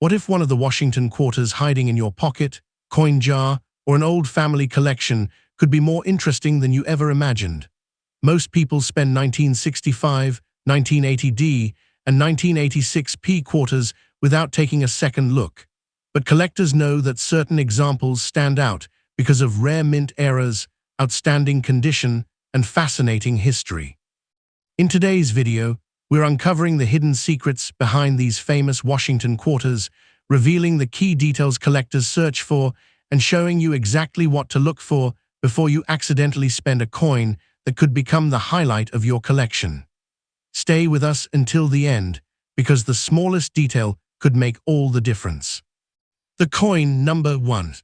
What if one of the Washington quarters hiding in your pocket, coin jar, or an old family collection could be more interesting than you ever imagined? Most people spend 1965, 1980D, and 1986P quarters without taking a second look. But collectors know that certain examples stand out because of rare mint eras, outstanding condition, and fascinating history. In today's video, we're uncovering the hidden secrets behind these famous Washington quarters, revealing the key details collectors search for, and showing you exactly what to look for before you accidentally spend a coin that could become the highlight of your collection. Stay with us until the end, because the smallest detail could make all the difference. The coin number 1.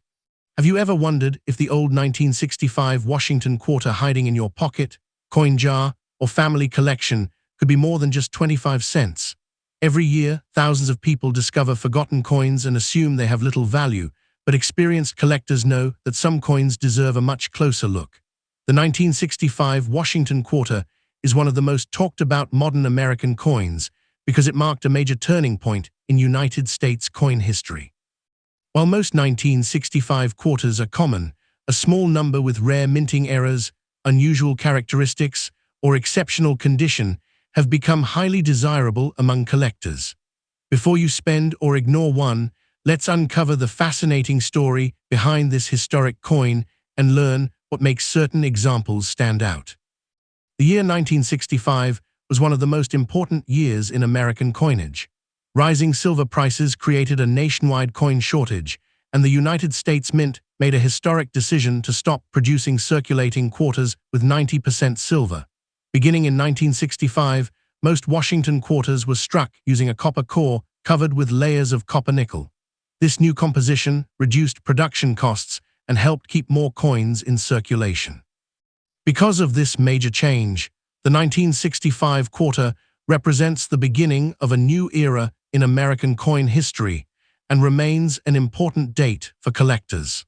Have you ever wondered if the old 1965 Washington quarter hiding in your pocket, coin jar, or family collection could be more than just 25 cents? Every year, thousands of people discover forgotten coins and assume they have little value, but experienced collectors know that some coins deserve a much closer look. The 1965 Washington quarter is one of the most talked about modern American coins because it marked a major turning point in United States coin history. While most 1965 quarters are common, a small number with rare minting errors, unusual characteristics, or exceptional condition have become highly desirable among collectors. Before you spend or ignore one, let's uncover the fascinating story behind this historic coin and learn what makes certain examples stand out. The year 1965 was one of the most important years in American coinage. Rising silver prices created a nationwide coin shortage, and the United States Mint made a historic decision to stop producing circulating quarters with 90% silver. Beginning in 1965, most Washington quarters were struck using a copper core covered with layers of copper nickel. This new composition reduced production costs and helped keep more coins in circulation. Because of this major change, the 1965 quarter represents the beginning of a new era in American coin history and remains an important date for collectors.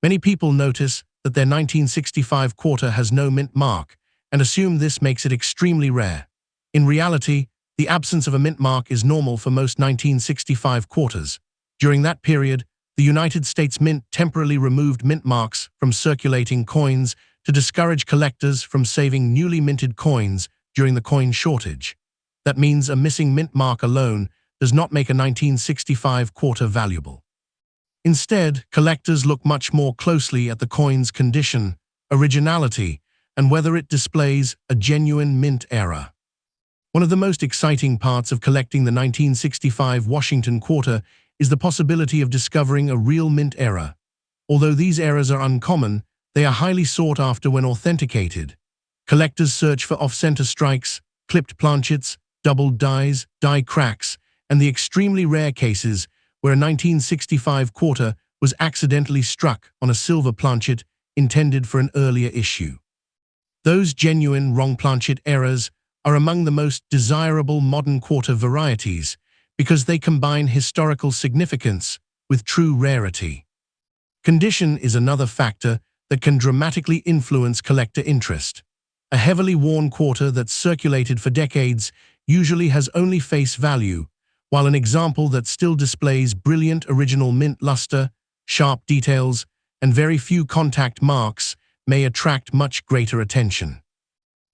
Many people notice that their 1965 quarter has no mint mark and assume this makes it extremely rare. In reality, the absence of a mint mark is normal for most 1965 quarters. During that period, the United States Mint temporarily removed mint marks from circulating coins to discourage collectors from saving newly minted coins during the coin shortage. That means a missing mint mark alone does not make a 1965 quarter valuable. Instead, collectors look much more closely at the coin's condition, originality, and whether it displays a genuine mint era. One of the most exciting parts of collecting the 1965 Washington quarter is the possibility of discovering a real mint error. Although these errors are uncommon, they are highly sought after when authenticated. Collectors search for off-center strikes, clipped planchets, doubled dies, die cracks, and the extremely rare cases where a 1965 quarter was accidentally struck on a silver planchet intended for an earlier issue. Those genuine wrong planchet errors are among the most desirable modern quarter varieties because they combine historical significance with true rarity. Condition is another factor that can dramatically influence collector interest. A heavily worn quarter that's circulated for decades usually has only face value, while an example that still displays brilliant original mint luster, sharp details, and very few contact marks may attract much greater attention.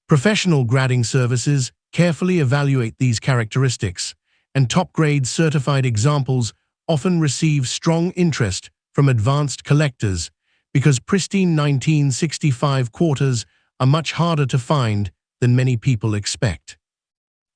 Professional grading services carefully evaluate these characteristics, and top-grade certified examples often receive strong interest from advanced collectors because pristine 1965 quarters are much harder to find than many people expect.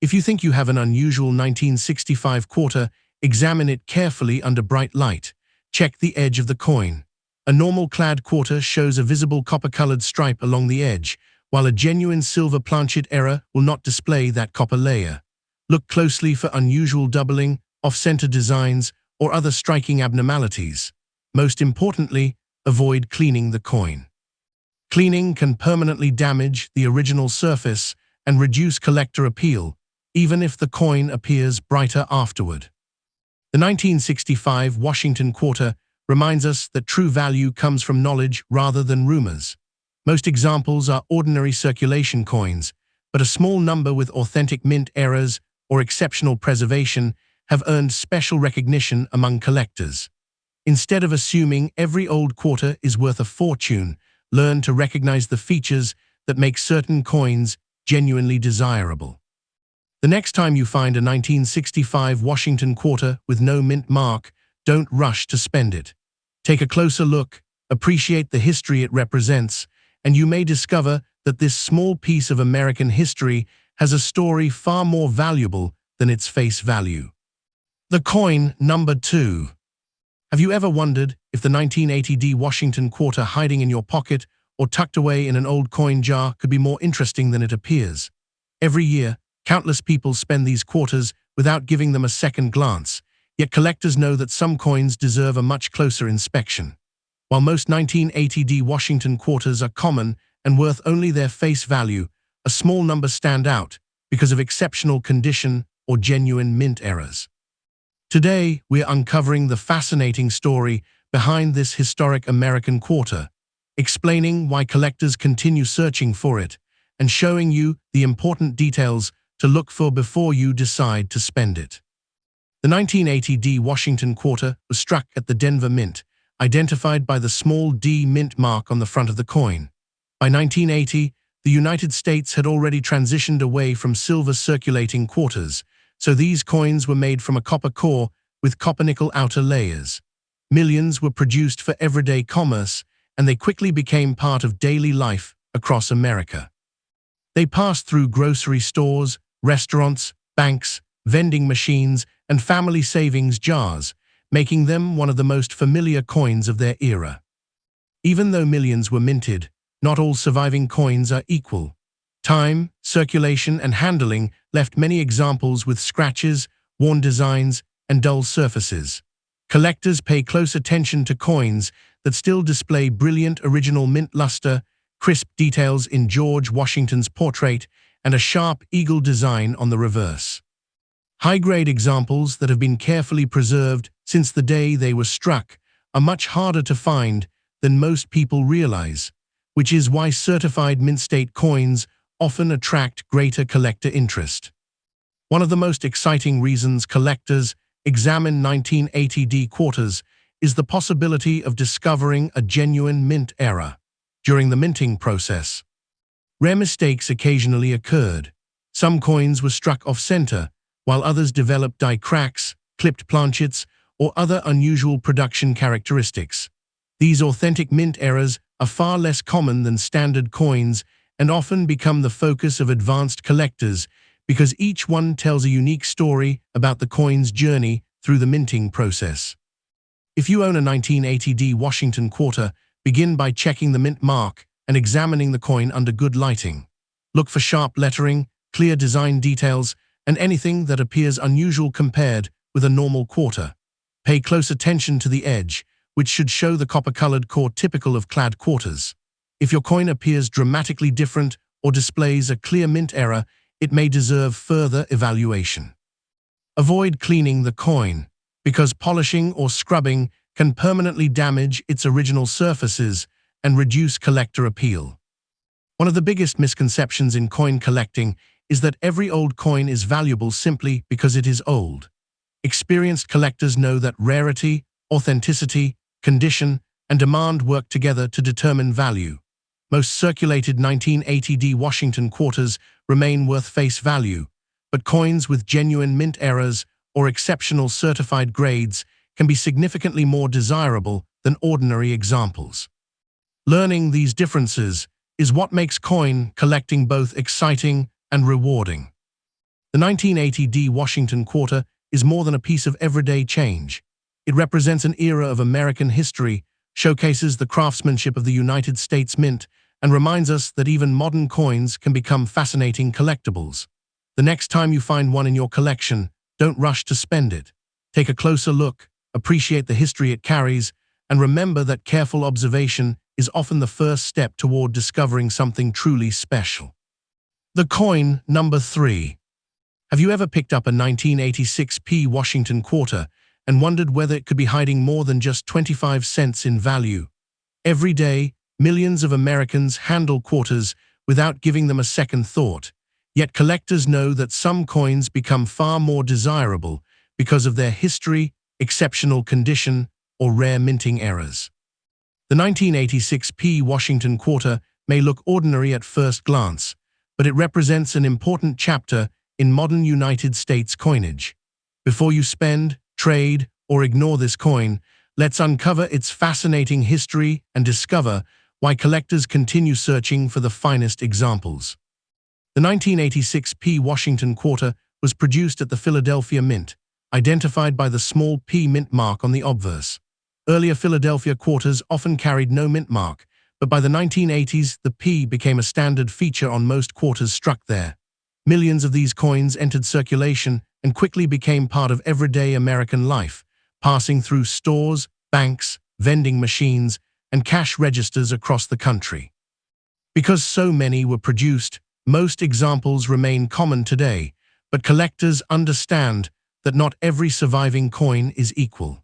If you think you have an unusual 1965 quarter, examine it carefully under bright light. Check the edge of the coin. A normal clad quarter shows a visible copper-colored stripe along the edge, while a genuine silver planchet error will not display that copper layer. Look closely for unusual doubling, off-center designs, or other striking abnormalities. Most importantly, avoid cleaning the coin. Cleaning can permanently damage the original surface and reduce collector appeal, even if the coin appears brighter afterward. The 1965 Washington quarter reminds us that true value comes from knowledge rather than rumors. Most examples are ordinary circulation coins, but a small number with authentic mint errors or exceptional preservation have earned special recognition among collectors. Instead of assuming every old quarter is worth a fortune, learn to recognize the features that make certain coins genuinely desirable. The next time you find a 1965 Washington quarter with no mint mark, don't rush to spend it. Take a closer look, appreciate the history it represents, and you may discover that this small piece of American history has a story far more valuable than its face value. The coin number 2. Have you ever wondered if the 1980 Washington quarter hiding in your pocket or tucked away in an old coin jar could be more interesting than it appears? Every year, countless people spend these quarters without giving them a second glance, yet collectors know that some coins deserve a much closer inspection. While most 1980 Washington quarters are common and worth only their face value, a small number stand out because of exceptional condition or genuine mint errors. Today, we're uncovering the fascinating story behind this historic American quarter, explaining why collectors continue searching for it, and showing you the important details to look for before you decide to spend it. The 1980 Washington quarter was struck at the Denver Mint, identified by the small D mint mark on the front of the coin. By 1980, the United States had already transitioned away from silver circulating quarters, so these coins were made from a copper core with copper-nickel outer layers. Millions were produced for everyday commerce, and they quickly became part of daily life across America. They passed through grocery stores, restaurants, banks, vending machines, and family savings jars, making them one of the most familiar coins of their era. Even though millions were minted, not all surviving coins are equal. Time, circulation, and handling left many examples with scratches, worn designs, and dull surfaces. Collectors pay close attention to coins that still display brilliant original mint luster, crisp details in George Washington's portrait, and a sharp eagle design on the reverse. High-grade examples that have been carefully preserved since the day they were struck are much harder to find than most people realize, which is why certified mint-state coins often attract greater collector interest. One of the most exciting reasons collectors examine 1980 quarters is the possibility of discovering a genuine mint error during the minting process. Rare mistakes occasionally occurred. Some coins were struck off-center, while others developed die cracks, clipped planchets, or other unusual production characteristics. These authentic mint errors are far less common than standard coins and often become the focus of advanced collectors because each one tells a unique story about the coin's journey through the minting process. If you own a 1980 Washington quarter, begin by checking the mint mark and examining the coin under good lighting. Look for sharp lettering, clear design details, and anything that appears unusual compared with a normal quarter. Pay close attention to the edge, which should show the copper-colored core typical of clad quarters. If your coin appears dramatically different or displays a clear mint error, it may deserve further evaluation. Avoid cleaning the coin, because polishing or scrubbing can permanently damage its original surfaces and reduce collector appeal. One of the biggest misconceptions in coin collecting is that every old coin is valuable simply because it is old. Experienced collectors know that rarity, authenticity, condition, and demand work together to determine value. Most circulated 1980 Washington quarters remain worth face value, but coins with genuine mint errors or exceptional certified grades can be significantly more desirable than ordinary examples. Learning these differences is what makes coin collecting both exciting and rewarding. The 1980 Washington quarter is more than a piece of everyday change. It represents an era of American history, showcases the craftsmanship of the United States Mint, and reminds us that even modern coins can become fascinating collectibles. The next time you find one in your collection, don't rush to spend it. Take a closer look, appreciate the history it carries, and remember that careful observation is often the first step toward discovering something truly special. The coin number 3. Have you ever picked up a 1986 Washington quarter and wondered whether it could be hiding more than just 25 cents in value? Every day, millions of Americans handle quarters without giving them a second thought, yet collectors know that some coins become far more desirable because of their history, exceptional condition, or rare minting errors. The 1986 P Washington quarter may look ordinary at first glance, but it represents an important chapter in modern United States coinage. Before you spend, trade, or ignore this coin, let's uncover its fascinating history and discover why collectors continue searching for the finest examples. The 1986 P Washington quarter was produced at the Philadelphia Mint, identified by the small P mint mark on the obverse. Earlier Philadelphia quarters often carried no mint mark, but by the 1980s, the P became a standard feature on most quarters struck there. Millions of these coins entered circulation and quickly became part of everyday American life, passing through stores, banks, vending machines, and cash registers across the country. Because so many were produced, most examples remain common today, but collectors understand that not every surviving coin is equal.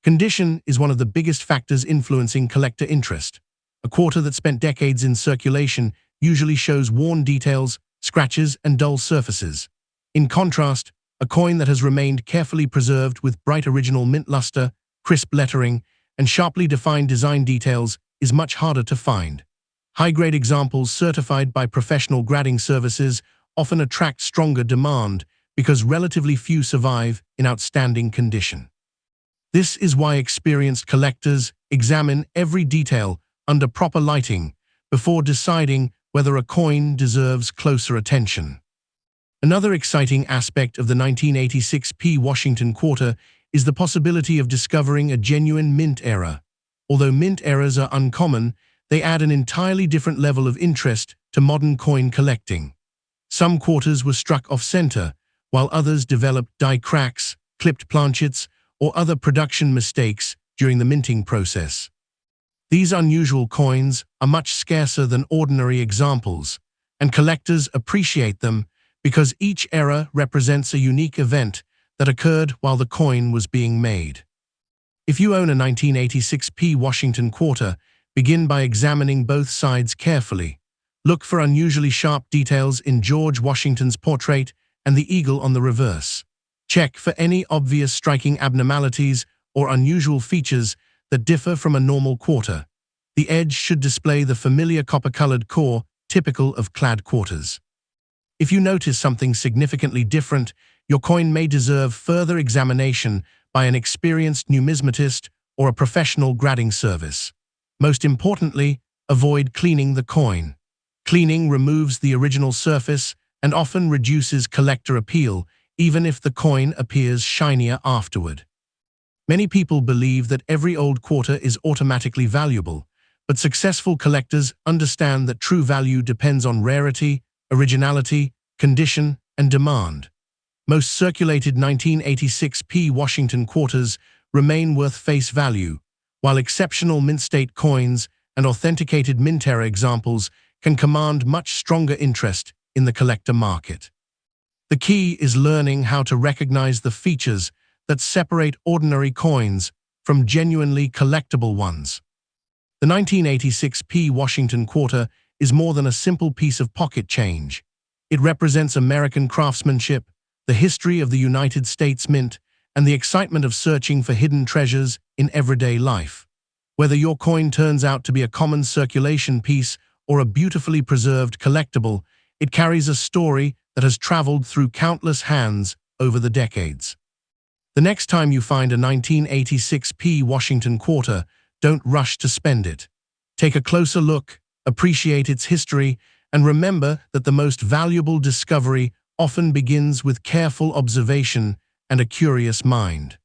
Condition is one of the biggest factors influencing collector interest. A quarter that spent decades in circulation usually shows worn details, scratches, and dull surfaces. In contrast, a coin that has remained carefully preserved with bright original mint luster, crisp lettering, and sharply defined design details is much harder to find. High-grade examples certified by professional grading services often attract stronger demand because relatively few survive in outstanding condition. This is why experienced collectors examine every detail under proper lighting before deciding whether a coin deserves closer attention. Another exciting aspect of the 1986 P Washington quarter is the possibility of discovering a genuine mint error. Although mint errors are uncommon, they add an entirely different level of interest to modern coin collecting. Some quarters were struck off-center, while others developed die cracks, clipped planchets, or other production mistakes during the minting process. These unusual coins are much scarcer than ordinary examples, and collectors appreciate them because each error represents a unique event that occurred while the coin was being made. If you own a 1986 P Washington quarter, begin by examining both sides carefully. Look for unusually sharp details in George Washington's portrait and the eagle on the reverse. Check for any obvious striking abnormalities or unusual features that differ from a normal quarter. The edge should display the familiar copper-colored core typical of clad quarters. If you notice something significantly different, your coin may deserve further examination by an experienced numismatist or a professional grading service. Most importantly, avoid cleaning the coin. Cleaning removes the original surface and often reduces collector appeal, even if the coin appears shinier afterward. Many people believe that every old quarter is automatically valuable, but successful collectors understand that true value depends on rarity, originality, condition, and demand. Most circulated 1986 P Washington quarters remain worth face value, while exceptional mint-state coins and authenticated mint-era examples can command much stronger interest in the collector market. The key is learning how to recognize the features that separate ordinary coins from genuinely collectible ones. The 1986 P Washington quarter is more than a simple piece of pocket change. It represents American craftsmanship, the history of the United States Mint, and the excitement of searching for hidden treasures in everyday life. Whether your coin turns out to be a common circulation piece or a beautifully preserved collectible, it carries a story that has traveled through countless hands over the decades. The next time you find a 1986 P Washington quarter, don't rush to spend it. Take a closer look, appreciate its history, and remember that the most valuable discovery often begins with careful observation and a curious mind.